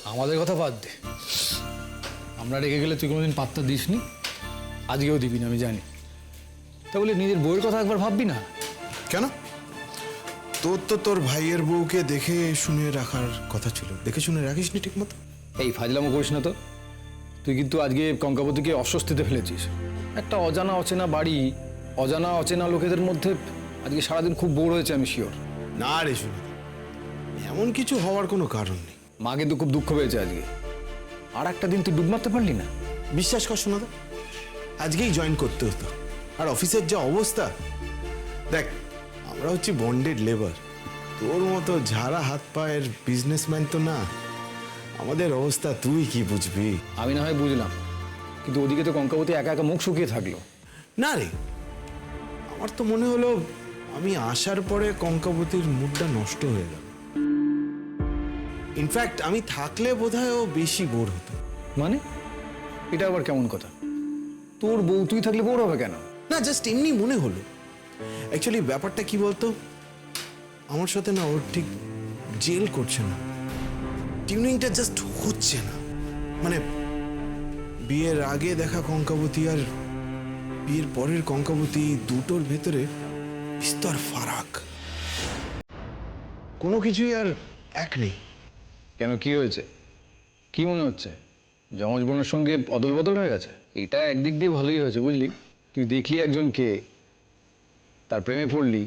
আমাদের কথা বাদ দে, আমরা রেগে গেলে তুই কোনোদিন পাত্তা দিসনি, আজকেও দিবি না আমি জানি। তা বলে নিজের বউয়ের কথা একবার ভাববি না? কেন? তোর তো তোর ভাইয়ের বউকে দেখে শুনে রাখার কথা ছিল, দেখে শুনে রাখিসনি ঠিক মতো। এই ফাজলামো করিস না তো। তুই কিন্তু আজকে কঙ্কাবতীকে অস্বস্তিতে ফেলেছিস। একটা অজানা অচেনা বাড়ি, অজানা অচেনা লোকেদের মধ্যে আজকে সারাদিন খুব বোর হয়েছে, আমি শিওর। না রে শুনে, এমন কিছু হওয়ার কোনো কারণ নেই। মা কিন্তু খুব দুঃখ পেয়েছে আজকে। আর একটা দিন তুই ডুব মারতে পারলি না? বিশ্বাস কর শোনা, আজকেই জয়েন করতে হতো। আর অফিসের যা অবস্থা দেখ, আমরা হচ্ছি বন্ডেড লেবার, তোর মতো ঝাড়া হাত পায়ের বিজনেসম্যান তো না। আমাদের অবস্থা তুই কি বুঝবি? আমি না হয় বুঝলাম, কিন্তু ওদিকে তো কঙ্কাবতী একা একা মুখ শুকিয়ে থাকলো। না রে, আমার তো মনে হলো আমি আসার পরে কঙ্কাবতীর মুডটা নষ্ট হয়ে গেল। ইনফ্যাক্ট আমি থাকলে বোধহয় ও বেশি বোর হতো। মানে এটা আবার কেমন কথা? তোর বউ তুই থাকলে বোর হবে কেন? না, জাস্ট এমনি মনে হলো। অ্যাকচুয়ালি ব্যাপারটা কি বলতো, আমার সাথে না ওর ঠিক জেল করছে না, টিউনিংটা জাস্ট হচ্ছে না। মানে বিয়ের আগে দেখা কঙ্কাবতী আর বিয়ের পরের কঙ্কাবতী, দুটোর ভেতরে বিস্তর ফারাক। কোনো কিছুই আর এক নেই। কেন, কি হয়েছে? কি মনে হচ্ছে যমজ বোনের সঙ্গে অদল বদল হয়ে গেছে? এটা একদিক দিয়ে ভালোই হয়েছে বুঝলি। তুই দেখলি একজনকে, তার প্রেমে পড়লি,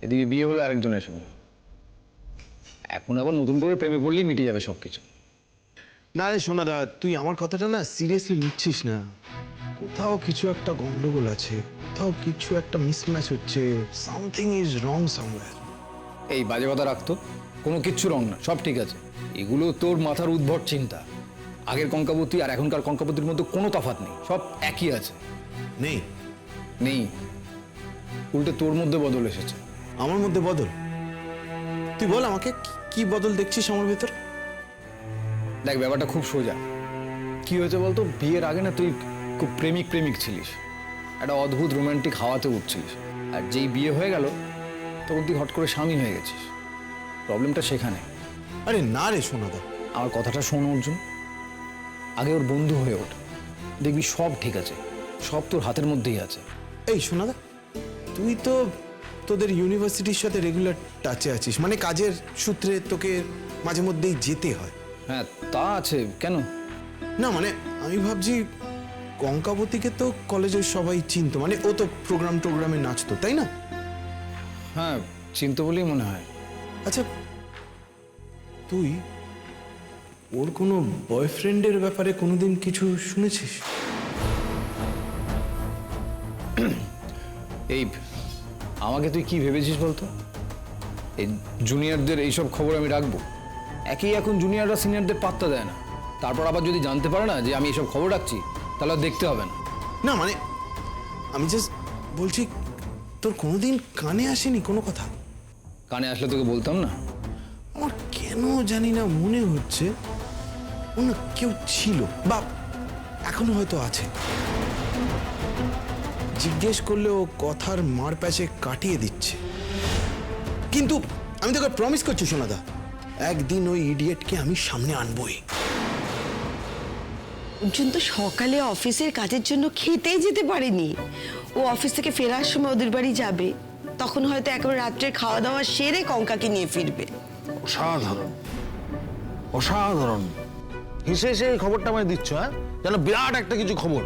এদিকে বিয়ে হলো আরেকজনের সঙ্গে। এখন আবার নতুন করে প্রেমে পড়লেই মিটে যাবে সবকিছু। না রে সোনা দা, তুই আমার কথাটা না সিরিয়াসলি নিচ্ছিস না। কোথাও কিছু একটা গন্ডগোল আছে, কোথাও কিছু একটা মিসম্যাচ হচ্ছে। Something is wrong somewhere. এই বাজে কথা রাখতো, কোনো কিচ্ছু রং না, সব ঠিক আছে। এগুলো তোর মাথার উদ্ভট চিন্তা। আগের কঙ্কাবতী আর এখনকার কঙ্কাবতীর মধ্যে কোনো তফাৎ নেই, সব একই আছে। নেই? নেই, উল্টে তোর মধ্যে বদল এসেছে। আমার মধ্যে বদল? তুই বল আমাকে, কি বদল দেখছিস আমার ভেতর? দেখ, ব্যাপারটা খুব সোজা। কি হয়েছে বলতো, বিয়ের আগে না তুই খুব প্রেমিক প্রেমিক ছিলিস, একটা অদ্ভুত রোমান্টিক হাওয়াতে উঠছিলিস। আর যেই বিয়ে হয়ে গেল তখন তুই হট করে স্বামী হয়ে গেছিস। প্রবলেমটা সেখানে। আরে না রে সোনা দা, আমার কথাটা শোন অর্জুন, আগে ওর বন্ধু হয়ে ওঠ, দেখবি সব ঠিক আছে, সব তোর হাতের মধ্যেই আছে। এই সোনা দা, তুই তো তোদের ইউনিভার্সিটির সাথে রেগুলার টাচে আছিস, মানে কাজের সূত্রে তোকে মাঝে মধ্যেই যেতে হয়। হ্যাঁ তা আছে, কেন? না মানে আমি ভাবছি কঙ্কাবতীকে তো কলেজের সবাই চিনতো, মানে ও তো প্রোগ্রামে নাচতো, তাই না? হ্যাঁ চিনতে বলেই মনে হয়। আচ্ছা, তুই ওর কোনো বয়ফ্রেন্ডের ব্যাপারে কোনোদিন কিছু শুনেছিস? এই আমাকে তুই কি ভেবেছিস বলতো? এই জুনিয়রদের এইসব খবর আমি রাখবো? একই এখন জুনিয়ররা সিনিয়রদের পাত্তা দেয় না, তারপর আবার যদি জানতে পারে না যে আমি এইসব খবর রাখছি, তাহলে আর দেখতে হবে না। না মানে আমি জাস্ট বলছি, তোর কোনোদিন কানে আসেনি কোনো কথা? কানে আসলে তোকে বলতাম না? আমার কেন জানি না মনে হচ্ছে অন্য কেউ ছিল, বা এখনো হয়তো আছে। জিজ্ঞেস করলে ও কথার মার প্যাচে কাটিয়ে দিচ্ছে। কিন্তু আমি তোকে প্রমিস করছি সোনাদা, একদিন ওই ইডিয়েটকে আমি সামনে আনবই। অর্জুন তো সকালে অফিসের কাজের জন্য খেতেই যেতে পারেনি। ও অফিস থেকে ফেরার সময় ওদের বাড়ি যাবে, তখন হয়তো একেবারে রাত্রে খাওয়া দাওয়া সেরে কঙ্কাকে নিয়ে ফিরবে। অসাধারণ, অসাধারণ। হেসে হেসে এই খবরটা আমায় দিচ্ছ, হ্যাঁ? যেন বিরাট একটা কিছু খবর।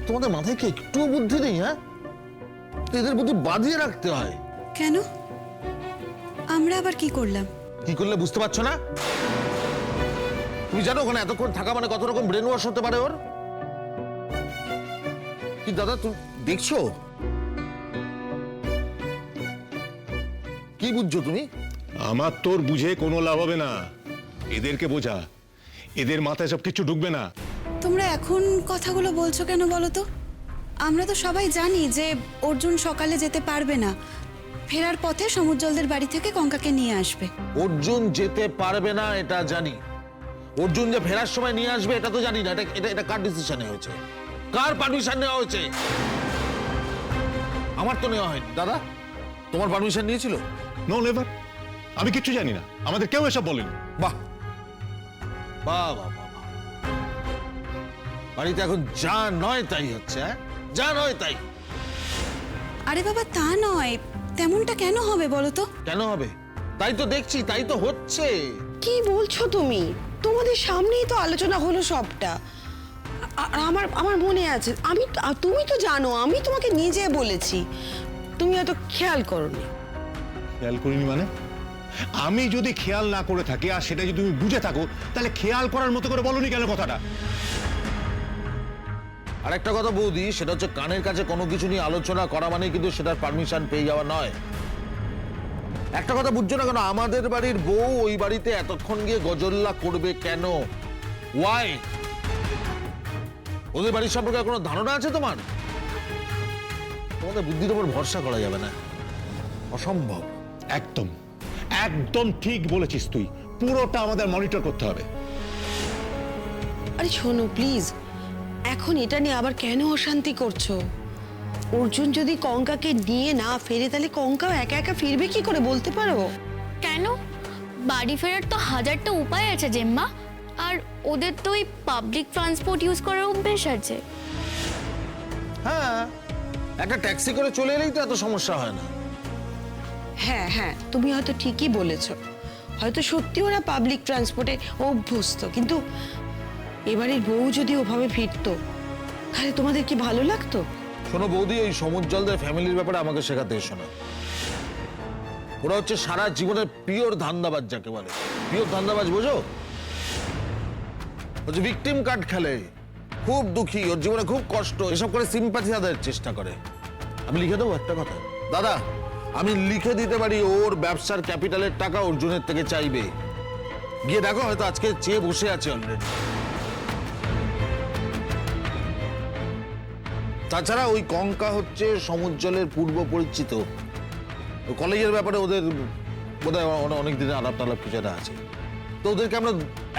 তোমাদের মাথায় কি একটুও বুদ্ধি নেই? হ্যাঁ, এদের বুদ্ধি বাঁধিয়ে রাখতে হয়। কেন? আমরা আবার কি করলাম? কি করলে বুঝতে পারছো না? তুমি জানো ওখানে এতক্ষণ থাকা মানে কত রকম ব্রেন ওয়াশ হতে পারে ওর? কি দাদা তুমি দেখছো? কি বুঝছো তুমি? আমার তোর বুঝে কোনো লাভ হবে না, এদেরকে বোঝা। এদের মাথায় সব কিছু ঢুকবে না। তোমরা এখন কথাগুলো বলছো কেন বলো তো? আমরা তো সবাই জানি যে অর্জুন সকালে যেতে পারবে না, ফেরার পথে সমুজ্জ্বলদের বাড়ি থেকে কঙ্কাকে নিয়ে আসবে। অর্জুন যেতে পারবে না এটা জানি, অর্জুন যে ফেরার সময় নিয়ে আসবে এটা তো জানি না। এটা এটা এটা কার ডিসিশনে হয়েছে? কার পারমিশন নেওয়া হয়েছে? আমার তো নেওয়া হয়নি। দাদা, তোমার পারমিশন নিয়েছিল? নো নেভার, আমি কিচ্ছু জানি না, আমাদের কেউ এসব বলেনি। বাহ, বাহ বাহ বাহ বাহ। বাড়িতে এখন যা নয় তাই হচ্ছে, হ্যাঁ? যা নয় তাই। আরে বাবা তা নয়, তেমনটা কেন হবে বলো তো? কেন হবে? তাই তো দেখছি, তাই তো হচ্ছে। কি বলছো তুমি? তোমাদের সামনেই তো আলোচনা হলো সবটা। আর আমার আমার মনে আছে, তুমি তো জানো আমি তোমাকে নিজে বলেছি, তুমি হয়তো খেয়াল করোনি। খেয়াল করিনি মানে? আমি যদি খেয়াল না করে থাকি আর সেটা যদি তুমি বুঝে থাকো, তাহলে খেয়াল করার মতো করে বলনি কেন কথাটা? আর একটা কথা বৌদি, সেটা হচ্ছে কানের কাছে কোনো কিছু নিয়ে আলোচনা করা মানে কিন্তু সেটার পারমিশন পেয়ে যাওয়া নয়। একটা কথা বুঝছো না কেন, আমাদের বাড়ির বউ ওই বাড়িতে এতক্ষণ গিয়ে গজল্লা করবে কেন? ওয়াই? ওদের বাড়ির সম্পর্কে কোনো ধারণা আছে তোমার? তোমাদের বুদ্ধির উপর ভরসা করা যাবে না, অসম্ভব। একদম একদম ঠিক বলেছিস তুই। পুরোটা আমাদের মনিটর করতে হবে। আরে শোনো প্লিজ, এখন এটা নিয়ে আবার কেন অশান্তি করছো? অর্জুন যদি কঙ্কাকে নিয়ে না ফেরে, তাহলে কঙ্কাও একা একা ফিরবে কি করে বলতে পারো? কেন? বাড়ি ফেরার তো হাজারটা উপায় আছে জেম্মা। আর ওদের তো ওই পাবলিক ট্রান্সপোর্ট ইউজ করার অভ্যেস আছে। হ্যাঁ, একটা ট্যাক্সি করে চলে এলেই তো এত সমস্যা হয় না। হ্যাঁ হ্যাঁ, তুমি হয়তো ঠিকই বলেছো, হয়তো সত্যি ওরা পাবলিক ট্রান্সপোর্টে অভ্যস্ত, কিন্তু এবারের বউ যদি ওভাবে ফিরতো, তাহলে তোমাদের কি ভালো লাগতো? শোনো বৌদি, ওই সমুজ্জ্বলদের ফ্যামিলির ব্যাপারে আমাকে শেখাতে এসো না। ওরা হচ্ছে সারা জীবনের পিওর ধান্দাবাজ, যাকে বলে পিওর ধান্দাবাজ, বোঝো? হচ্ছে ভিকটিম কার্ড খেলে, খুব দুঃখী, ওর জীবনে খুব কষ্ট, এসব করে সিম্প্যাথি আদায়ের চেষ্টা করে। আমি লিখে দেবো একটা কথা দাদা, আমি লিখে দিতে পারি ওর ব্যবসার ক্যাপিটালের টাকা অর্জুনের থেকে চাইবে। গিয়ে দেখো, হয়তো আজকে চেয়ে বসে আছে অলরেডি। তাছাড়া ওই কঙ্কা হচ্ছে সমুজ্জ্বলের পূর্ব পরিচিত। কলেজের ব্যাপারে ওদের বোধহয় অনেক দিনের আলাপ টালাপ কিছু একটা আছে। তো ওদেরকে আমরা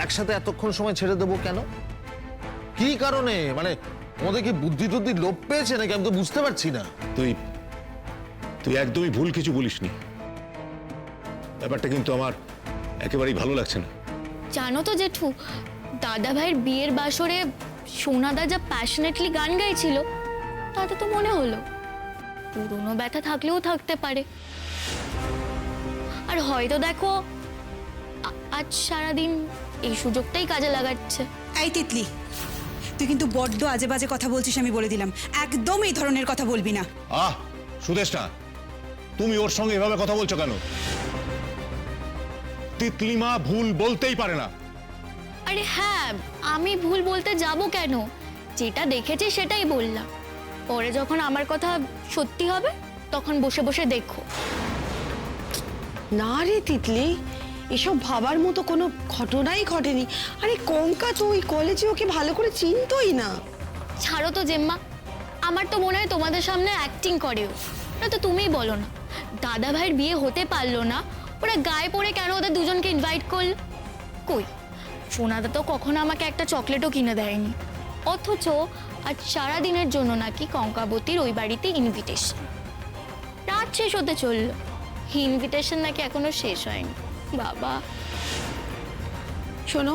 একসাথে এতক্ষণ সময় ছেড়ে দেবো কেন? কি কারণে? মানে ওদের কি বুদ্ধি টুদ্ধি লোপ পেয়েছে নাকি? আমি তো বুঝতে পারছি না। তুই তুই একদমই ভুল কিছু বলিসনি। ব্যাপারটা কিন্তু আমার একেবারেই ভালো লাগছে না। জানো তো জেঠু, দাদা ভাইয়ের বিয়ের বাসরে সোনাদা যা প্যাশনেটলি গান গাইছিল, তাতে তো মনে হলো পুরনো ব্যথা থাকলেও থাকতে পারে। আর হয়তো দেখো আজ সারাদিন এই সুযোগটাই কাজে লাগাচ্ছে। এই তিতলি, তুই কিন্তু বড্ড আজে বাজে কথা বলছিস, আমি বলে দিলাম। একদম এই ধরনের কথা বলবি না। সুদেষ্টা, তুমি ওর সঙ্গে এভাবে কথা বলছো কেন? তিতলিমা ভুল বলতেই পারে না। আরে হ্যাঁ, আমি ভুল বলতে যাব কেন? যেটা দেখেছি সেটাই বললাম। পরে যখন আমার কথা সত্যি হবে, তখন বসে বসে দেখো। না রে তিতলি, এসব ভাবার মতো কোনো ঘটনাই ঘটেনি। আরে কঙ্কা তো ওই কলেজে ওকে ভালো করে চিনতই না। ছাড়ো তো জেম্মা, আমার তো মনে হয় তোমাদের সামনে অ্যাক্টিং করেও। না তো তুমিই বলো না, দাদা ভাইয়ের বিয়ে হতে পারলো না, ওরা গায়ে পড়ে কেন ওদের দুজনকে ইনভাইট করলো? কই, সোনাদা তো কখনো আমাকে একটা চকলেটও কিনে দেয়নি। অথচ আজ সারাদিনের জন্য নাকি কঙ্কাবতীর ওই বাড়িতে ইনভিটেশন। রাত শেষ হতে চললো, ইনভিটেশন নাকি এখনো শেষ হয়নি। বাবা শোনো,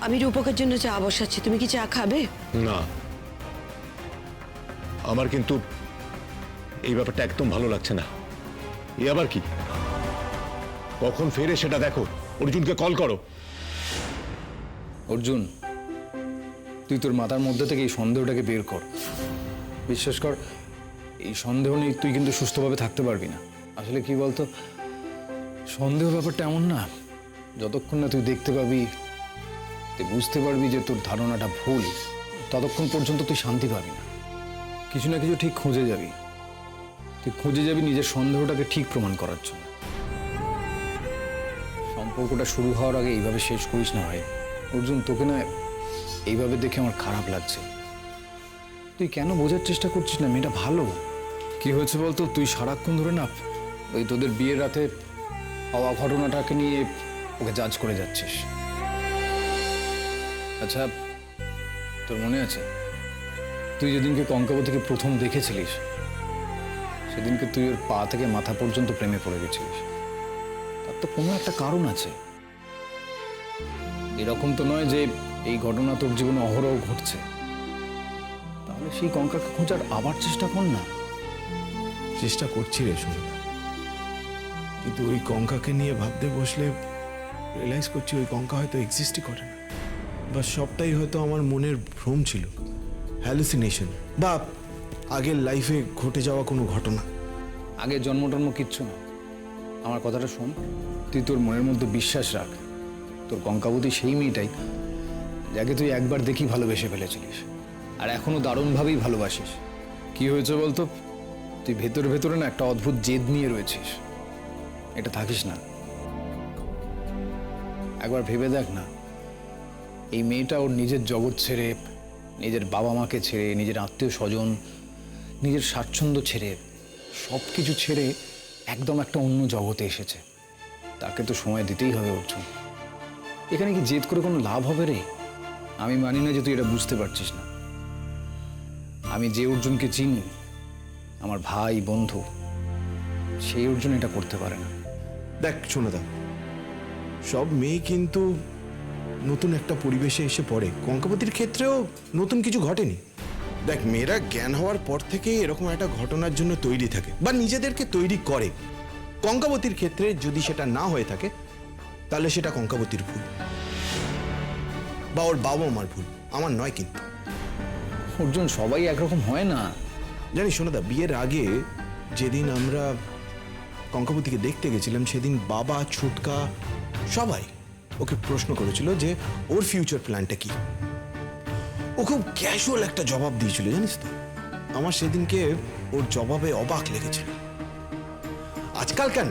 আমি রূপকের জন্য চা বসাচ্ছি, তুমি কি চা খাবে? না, আমার কিন্তু এই ব্যাপারটা একদম ভালো লাগছে না। এ আবার কি? কখন ফেরে সেটা দেখো। অর্জুনকে কল করো। অর্জুন, তুই তোর মাথার মধ্যে থেকে এই সন্দেহটাকে বের কর। বিশ্বাস কর, এই সন্দেহ নেই তুই কিন্তু সুস্থভাবে থাকতে পারবি না। আসলে কি বলতো, সন্দেহ ব্যাপারটা এমন না, যতক্ষণ না তুই দেখতে পাবি, তুই বুঝতে পারবি যে তোর ধারণাটা ভুল, ততক্ষণ পর্যন্ত তুই শান্তি পাবি না। কিছু না কিছু ঠিক খুঁজে যাবি, তুই খুঁজে যাবি নিজের সন্দেহটাকে ঠিক প্রমাণ করার জন্য। সম্পর্কটা শুরু হওয়ার আগে এইভাবে শেষ করিস না ভাই। অর্জুন, তোকে না এইভাবে দেখে আমার খারাপ লাগছে। তুই কেন বোঝার চেষ্টা করছিস না? মেয়েটা ভালো। কি হয়েছে বলতো, তুই সারাক্ষণ ধরে না ওই তোদের বিয়ের রাতে হওয়া ঘটনাটাকে নিয়ে ওকে জাজ করে যাচ্ছিস। আচ্ছা, তোর মনে আছে তুই যেদিনকে কঙ্কাবতীকে প্রথম দেখেছিলিস, সেদিনকে তুই ওর পা থেকে মাথা পর্যন্ত প্রেমে পড়ে গেছিলিস? তার তো কোনো একটা কারণ আছে। এরকম তো নয় যে এই ঘটনা তোর জীবনে অহরহ ঘটছে। তাহলে সেই কঙ্কাকে খোঁজার আবার চেষ্টা কর না। চেষ্টা করছি রে শুনে, কিন্তু ওই কঙ্কাকে নিয়ে ভাবতে বসলে রিয়েলাইজ করছি ওই কঙ্কা হয়তো এক্সিস্টই করে না, বা সবটাই হয়তো আমার মনের ভ্রম ছিল, হ্যালুসিনেশন, বা আগের লাইফে ঘটে যাওয়া কোনো ঘটনা। আগের জন্ম টন্ম কিচ্ছু না। আমার কথাটা শোন, তুই তোর মনের মধ্যে বিশ্বাস রাখ। তোর কঙ্কাবতী সেই মেয়েটাই যাকে তুই একবার দেখি ভালোবেসে ফেলেছিলিস, আর এখনো দারুণভাবেই ভালোবাসিস। কি হয়েছে বলতো, তুই ভেতরে ভেতরে না একটা অদ্ভুত জেদ নিয়ে রয়েছিস। এটা থাকিস না। একবার ভেবে দেখ না, এই মেয়েটা ওর নিজের জগৎ ছেড়ে, নিজের বাবা মাকে ছেড়ে, নিজের আত্মীয় স্বজন, নিজের স্বাচ্ছন্দ্য ছেড়ে, সব কিছু ছেড়ে একদম একটা অন্য জগতে এসেছে। তাকে তো সময় দিতেই হবে অর্জুন। এখানে কি জেদ করে কোনো লাভ হবে রে? আমি মানি না যে তুই এটা বুঝতে পারছিস না। আমি যে অর্জুনকে চিনি, আমার ভাই বন্ধু, সেই অর্জুন এটা করতে পারে না। দেখ শোনাদা, সব মেয়ে কিন্তু নতুন একটা পরিবেশে এসে পড়ে। কঙ্কাবতীর ক্ষেত্রেও নতুন কিছু ঘটেনি। দেখ, মেয়েরা জ্ঞান হওয়ার পর থেকে এরকম একটা ঘটনার জন্য তৈরি থাকে বা নিজেদেরকে তৈরি করে। কঙ্কাবতীর ক্ষেত্রে যদি সেটা না হয়ে থাকে, তাহলে সেটা কঙ্কাবতীর ভুল বা ওর বাবা মার ভুল, আমার নয়। কিন্তু অর্জুন, সবাই একরকম হয় না। জানি শোনাদা, বিয়ের আগে যেদিন আমরা কঙ্কাবতীকে দেখতে গেছিলাম, সেদিন বাবা, ছুটকা সবাই ওকে প্রশ্ন করেছিল যে ওর ফিউচার প্ল্যানটা কি। ও খুব ক্যাজুয়াল একটা জবাব দিয়েছিল, জানিস তো। আমার সেদিনকে ওর জবাবে অবাক লেগেছিল। আজকাল কেন,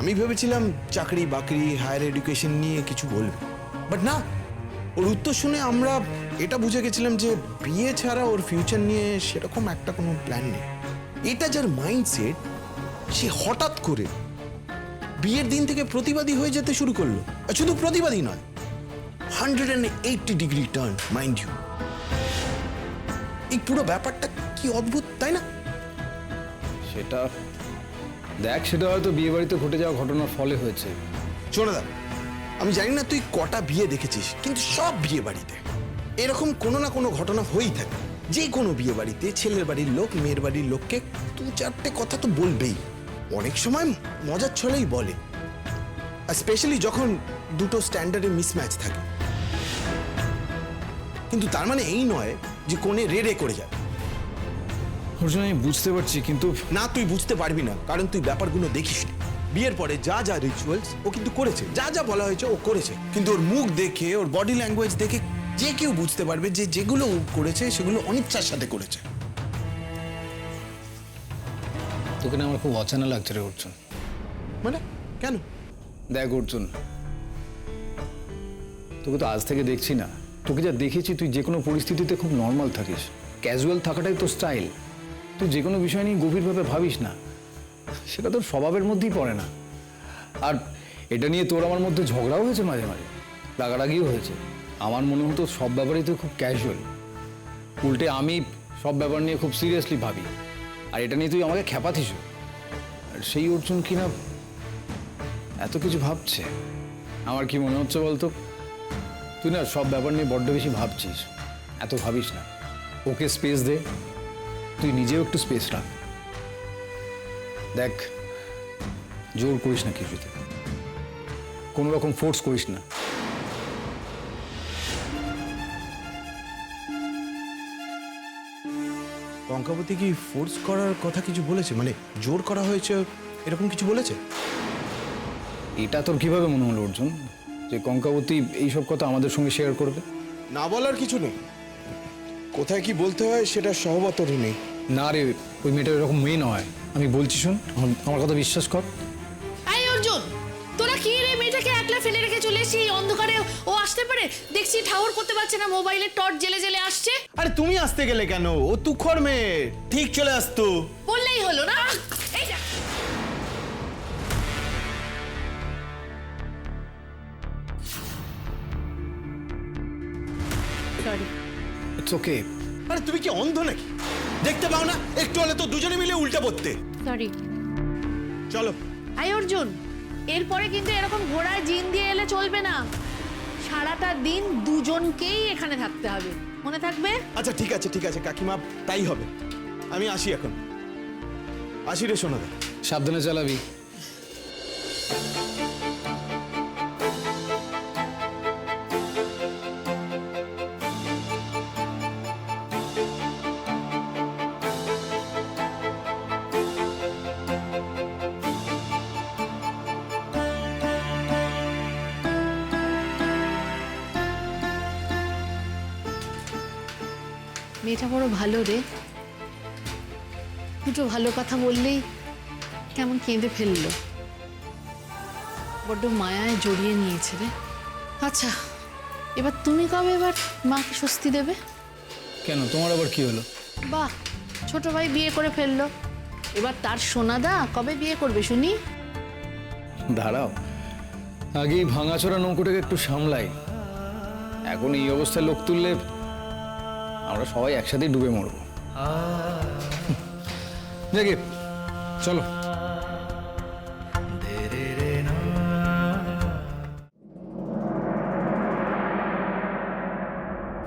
আমি ভেবেছিলাম চাকরি বাকরি, হায়ার এডুকেশন নিয়ে কিছু বলবে, বাট না, ওর উত্তর শুনে আমরা এটা বুঝে গেছিলাম যে বিয়ে ছাড়া ওর ফিউচার নিয়ে সেরকম একটা কোনো প্ল্যান নেই। এটা যার মাইন্ডসেট, সে হঠাৎ করে বিয়ের দিন থেকে প্রতিবাদী হয়ে যেতে শুরু করলো। আর শুধু প্রতিবাদী নয়, 180 ডিগ্রি টার্ন, মাইন্ড ইউ। এই পুরো ব্যাপারটা কি অদ্ভুত, তাই না? সেটা দেখ, সেটা হয়তো বিয়ে বাড়িতে ঘটে যাওয়া ঘটনার ফলে হয়েছে। শোনাদা, আমি জানি না তুই কটা বিয়ে দেখেছিস, কিন্তু সব বিয়ে বাড়িতে এরকম কোনো না কোনো ঘটনা হয়েই থাকে। যে কোনো বিয়ে বাড়িতে ছেলের বাড়ির লোক মেয়ের বাড়ির লোককে দু চারটে কথা তো বলবেই। অনেক সময় মজার ছলেই বলে, আর স্পেশালি যখন দুটো স্ট্যান্ডার্ডে মিসম্যাচ থাকে। কিন্তু তার মানে এই নয় যে কোণে রেড়ে করে যায়। অর্জুন, আমি বুঝতে পারছি, কিন্তু না, তুই বুঝতে পারবি না, কারণ তুই ব্যাপারগুলো দেখিস নি। বিয়ের পরে যা যা রিচুয়ালস ও কিন্তু করেছে, যা যা বলা হয়েছে ও করেছে, কিন্তু ওর মুখ দেখে, ওর বডি ল্যাঙ্গুয়েজ দেখে যে কেউ বুঝতে পারবে যে যেগুলো ও করেছে সেগুলো অনিচ্ছার সাথে করেছে। তোকে না আমার খুব অচেনা লাগছে রে অর্জুন। মানে কেন? দেখ অর্জুন, তোকে তো আজ থেকে দেখছি না। তোকে যা দেখেছি, তুই যে কোনো পরিস্থিতিতে খুব নর্মাল থাকিস। ক্যাজুয়াল থাকাটাই তোর স্টাইল। তুই যে কোনো বিষয় নিয়ে গভীরভাবে ভাবিস না, সেটা তোর স্বভাবের মধ্যেই পড়ে না। আর এটা নিয়ে তোর আমার মধ্যে ঝগড়াও হয়েছে, মাঝে মাঝে রাগারাগিও হয়েছে। আমার মনে হতো সব ব্যাপারেই তুই খুব ক্যাজুয়াল, উল্টে আমি সব ব্যাপার নিয়ে খুব সিরিয়াসলি ভাবি, আর এটা নিয়ে তুই আমাকে খেপাতিস। আর সেই অর্জুন কিনা এত কিছু ভাবছে। আমার কি মনে হচ্ছে বলতো, তুই না সব ব্যাপার নিয়ে বড্ড বেশি ভাবছিস। এত ভাবিস না, ওকে স্পেস দে, তুই নিজেও একটু স্পেস রাখ। দেখ, জোর করিস না কিছুতে, কোনো রকম ফোর্স করিস না। কঙ্কাবতী কি ফোর্স করার কথা কিছু বলেছে? মানে জোর করা হয়েছে এরকম কিছু বলেছে? এটা তোর কিভাবে মনে হলো অর্জুন যে কঙ্কাবতী এইসব কথা আমাদের সঙ্গে শেয়ার করবে? না বলার কিছু নেই, কোথায় কি বলতে হয় সেটা সহবতরই নেই। না রে, ওই মেয়েটা এরকম মেয়ে নয়। আমি বলছি শোন, আমার কথা বিশ্বাস কর। এই অর্জুন, তোরা কি রে মেয়েটাকে একলা ফেলে রেখে চলে এসেছিস? এই অন্ধকারে ও আসতে পারে? দেখছি ঠাউর করতে পারছে না, মোবাইলের টর্চ জেলে জেলে আসছে। আরে তুমি আসতে গেলে কেন? ও তুখর মেয়ে, ঠিক চলে আসতো। বললেই হলো না। এই দেখ, সরি। It's okay. আরে তুমি কি অন্ধ নাকি? দেখতে পাও না একটু হলে তো দুজনে মিলে উল্টে পড়তে। সরি। চলো। এই অর্জুন, এরপরে কিন্তু এরকম ঘোড়ায় জিন দিয়ে এলে চলবে না। সারাটা দিন দুজনকেই এখানে থাকতে হবে, মনে থাকবে? আচ্ছা ঠিক আছে কাকিমা, তাই হবে। আমি আসি এখন। আসি রে সোনাদা। সাবধানে চালাবি। মেয়েটা বড় ভালো রে, দুটো ভালো কথা বললেই কেমন কেঁদে ফেললো, বড্ড মায়ায় জড়িয়ে নিয়েছে রে। আচ্ছা, এবার তুমি কবে এবার মাকে স্বস্তি দেবে? কেন, তোমার আবার কি হলো? বাহ, ছোট ভাই বিয়ে করে ফেললো, এবার তার সোনাদা কবে বিয়ে করবে শুনি? দাঁড়াও, আগেই ভাঙাচোরা নৌকোটাকে একটু সামলাই। এখন এই অবস্থায় লোক তুললে আমরা সবাই একসাথে ডুবে মরবো। দেখে চলো।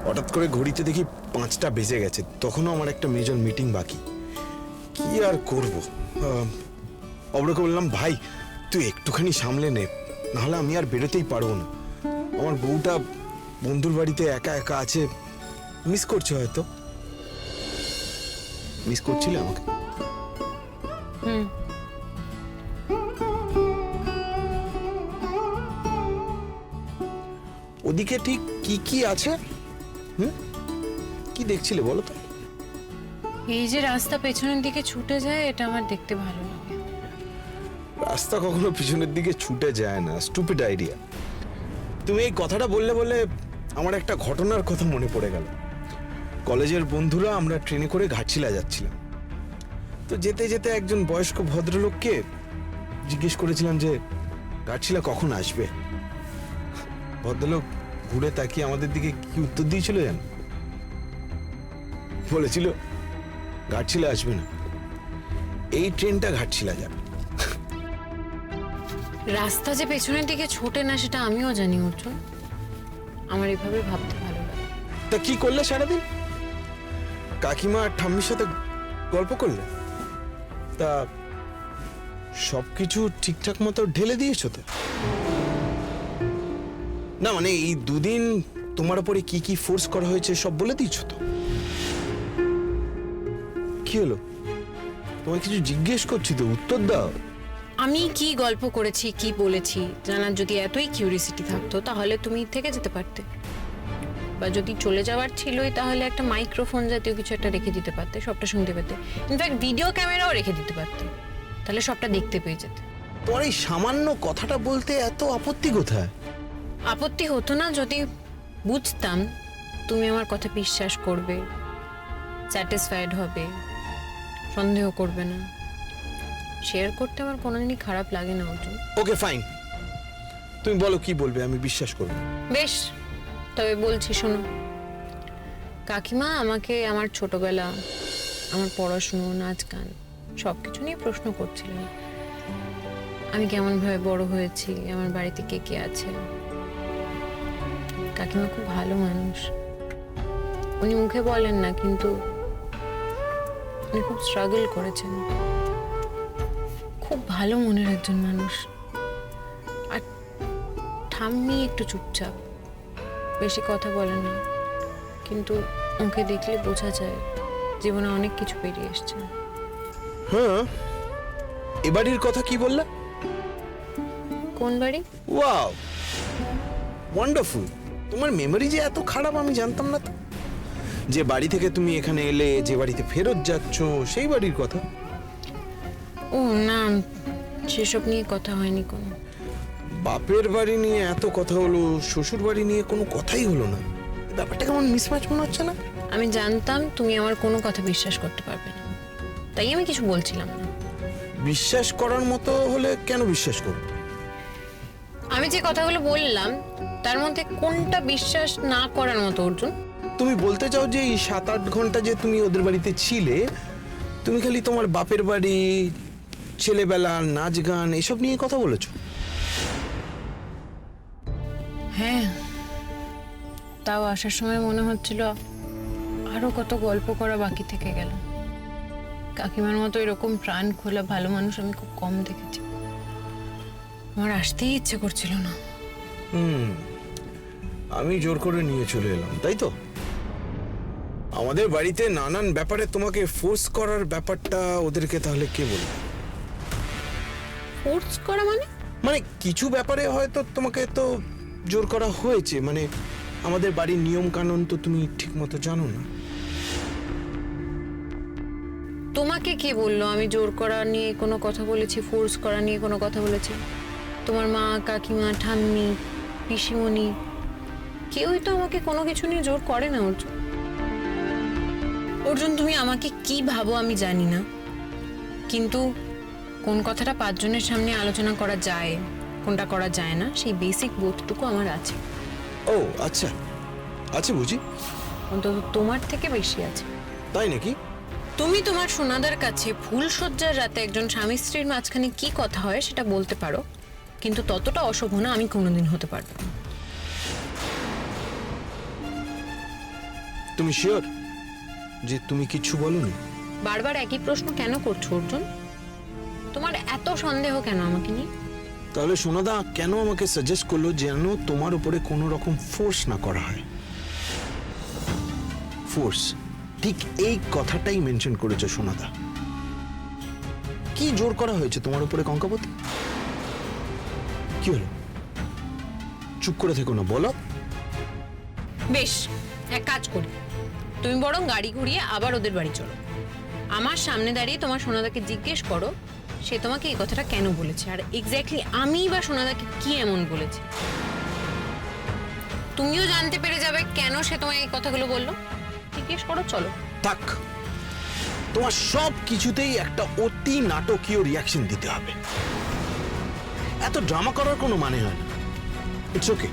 হঠাৎ করে ঘড়িতে দেখি 5টা বেজে গেছে, তখনও আমার একটা মেজর মিটিং বাকি। কি আর করব, অব্রকে বললাম, ভাই তুই একটুখানি সামলে নে, নাহলে আমি আর বেরোতেই পারবো না। আমার বউটা বন্ধুর বাড়িতে একা একা আছে, মিস করছে হয়তো। মিস করছিলে আমাকে? ওদিকে ঠিক কি কি আছে? কি দেখছিলে বলো তো? এই যে রাস্তা পেছনের দিকে ছুটে যায়, এটা আমার দেখতে ভালো লাগে। রাস্তা কখনো পিছনের দিকে ছুটে যায় না, স্টুপিড আইডিয়া। তুমি এই কথাটা বললে বলে আমার একটা ঘটনার কথা মনে পড়ে গেল। কলেজের বন্ধুরা আমরা ট্রেনে করে ঘাটশিলা যাচ্ছিলাম, তো যেতে যেতে একজন বয়স্ক ভদ্রলোককে জিজ্ঞেস করেছিলাম যে ঘাটশিলা কখন আসবে। ভদ্রলোক ঘুরে তাকিয়ে আমাদের দিকে কি উত্তর দিয়েছিল জানো? বলেছিল, ঘাটশিলা আসবে না, এই ট্রেনটা ঘাটশিলা যাবে। রাস্তা যে পেছনের দিকে ছোটে না সেটা আমিও জানি অর্জুন, আমার এভাবে ভাবতে ভালো লাগে। তা কি করলে সারাদিন? কাকিমা আর ঠাম্মির সাথে গল্প করলে? তা সবকিছু ঠিকঠাক মতো ঢেলে দিয়েছো তো? না মানে এই দুদিন তোমার উপরে কি কি ফোর্স করা হয়েছে সব বলে দিয়েছো তো? কি হলো, তোমায় কিছু জিজ্ঞেস করছি তো, উত্তর দাও। আমি কি গল্প করেছি, কি বলেছি জানার যদি এতই কিউরিয়াসিটি থাকতো তাহলে তুমি থেকে যেতে পারতে, বা যদি চলে যাওয়ার ছিলই তাহলে একটা মাইক্রোফোন জাতীয় কিছু একটা রেখে দিতে পারতে, সবটা শুনতে পেতে। ইনফ্যাক্ট ভিডিও ক্যামেরাও রেখে দিতে পারতে, তাহলে সবটা দেখতে পেয়ে যেতে। তোমার এই সামান্য কথাটা বলতে এত আপত্তি কোথায়? আপত্তি হতো না যদি বুঝতাম তুমি আমার কথা বিশ্বাস করবে, স্যাটিসফাইড হবে, সন্দেহ করবে না। শেয়ার করতে আমার কোনোদিনই খারাপ লাগে না অর্জুন। ওকে ফাইন, তুমি বলো কি বলবে, আমি বিশ্বাস করব। বেশ, তবে বলছি শোনো। কাকিমা আমাকে আমার ছোটবেলা, আমার পড়াশুনো, নাচ গান সব কিছু নিয়ে প্রশ্ন করছিলেন। আমি কেমনভাবে বড় হয়েছি, আমার বাড়িতে কে কে আছে। কাকিমা খুব ভালো মানুষ, উনি মুখে বলেন না, কিন্তু উনি খুব স্ট্রাগল করেছেন। খুব ভালো মনের একজন মানুষ। আর ঠাম্মি একটু চুপচাপ, বেশি কথা বলে না, কিন্তু ওকে দেখলে বোঝা যায় জীবনে অনেক কিছু পেরিয়ে এসছে। হ্যাঁ, এ বাড়ির কথা কি বললা? কোন বাড়ি? Wow, wonderful. তোমার মেমরি যে এত খারাপ আমি জানতাম না তো। যে বাড়ি থেকে তুমি এখানে এলে, যে বাড়িতে ফেরত যাচ্ছ, সেই বাড়ির কথা। ও না, সেসব নিয়ে কথা হয়নি কোনো। বাপের বাড়ি নিয়ে এত কথা হলো, শ্বশুর বাড়ি নিয়ে কোনো কথাই হলো না। ব্যাপারটা কেমন মিসম্যাচ মনে হচ্ছে না? আমি জানতাম তুমি আমার কোনো কথা বিশ্বাস করতে পারবে না, তাই আমি কিছু বলছিলাম না। বিশ্বাস করার মতো হলে কেন বিশ্বাস করব? আমি যে কথাগুলো বললাম তার মধ্যে কোনটা বিশ্বাস না করার মতো অর্জুন? তুমি বলতে চাও যে এই 7-8 ঘন্টা যে তুমি ওদের বাড়িতে ছিলে, তুমি খালি তোমার বাপের বাড়ি, ছেলেবেলা, নাচ গান এসব নিয়ে কথা বলেছো? হ্যাঁ, তাও আসার সময় মনে হচ্ছিল আরো কত গল্প করা বাকি থেকে গেল। কাকিমার মতো এরকম প্রাণ খোলা ভালো মানুষ আমি খুব কম দেখেছি। আমার আসতেই ইচ্ছে করছিল না। আমি জোর করে নিয়ে চলে এলাম, তাই তো? আমাদের বাড়িতে নানান ব্যাপারে তোমাকে ফোর্স করার ব্যাপারটা ওদেরকে তাহলে কে বলবে? ফোর্স করা মানে? মানে কিছু ব্যাপারে হয়তো তোমাকে তো জোর করা হয়েছে, মানে আমাদের বাড়ির নিয়ম কানুন তো তুমি ঠিক মতো জানো না। তোমাকে কে বললো আমি জোর করা নিয়ে কোনো কথা বলেছি, ফোর্স করা নিয়ে কোনো কথা বলেছি? তোমার মা, কাকিমা, ঠাম্মি, পিসিমণি কেউই তো আমাকে কোনো কিছু নিয়ে জোর করে না। অর্জুন, অর্জুন তুমি আমাকে কি ভাবো আমি জানি না, কিন্তু কোন কথাটা 5 জনের সামনে আলোচনা করা যায়, কোনটা করা যায় না, সেই বেসিক বোধটুকু আমার আছে। ও আচ্ছা, আছে বুঝি। অন্তত তোমার থেকে বেশি আছে। তাই নাকি? তুমি তোমার সোনাদার কাছে ফুলশয্যার রাতে একজন স্বামী স্ত্রীর মাঝখানে কি কথা হয় সেটা বলতে পারো, কিন্তু ততটা অশুভ না আমি কোনোদিন হতে পারবো না। তুমি শিওর যে তুমি কিছু বলোনি? বারবার একই প্রশ্ন কেন করছো অর্জুন? তোমার এত সন্দেহ কেন আমাকে নিয়ে? তাহলে সোনাদা কেন আমাকে সাজেস্ট করলো যেন তোমার উপরে কোনো রকম ফোর্স না করা হয়? ফোর্স, ঠিক এই কথাটাই মেনশন করেছে সোনাদা। কি জোর করা হয়েছে তোমার উপরে কঙ্কাবতী? কি হলো? চুপ করে থেকো না, বলো। বেশ, এক কাজ করি, তুমি বরং গাড়ি ঘুরিয়ে আবার ওদের বাড়ি চলো। আমার সামনে দাঁড়িয়ে তোমার সোনাদাকে জিজ্ঞেস করো সে তোমাকে এই কথাটা কেন বলেছে, আর এক্স্যাক্টলি আমি বা সোনাদাকে কি এমন বলেছে। তুমিও জানতে পেরে যাবে কেন সে তোমায় এই কথাগুলো বললো। জিজ্ঞেস করো, চলো। থাক, তোমার সব কিছুতেই একটা অতি নাটকীয় রিয়াকশন দিতে হবে। এত ড্রামা করার কোনো মানে হয় না। It's okay,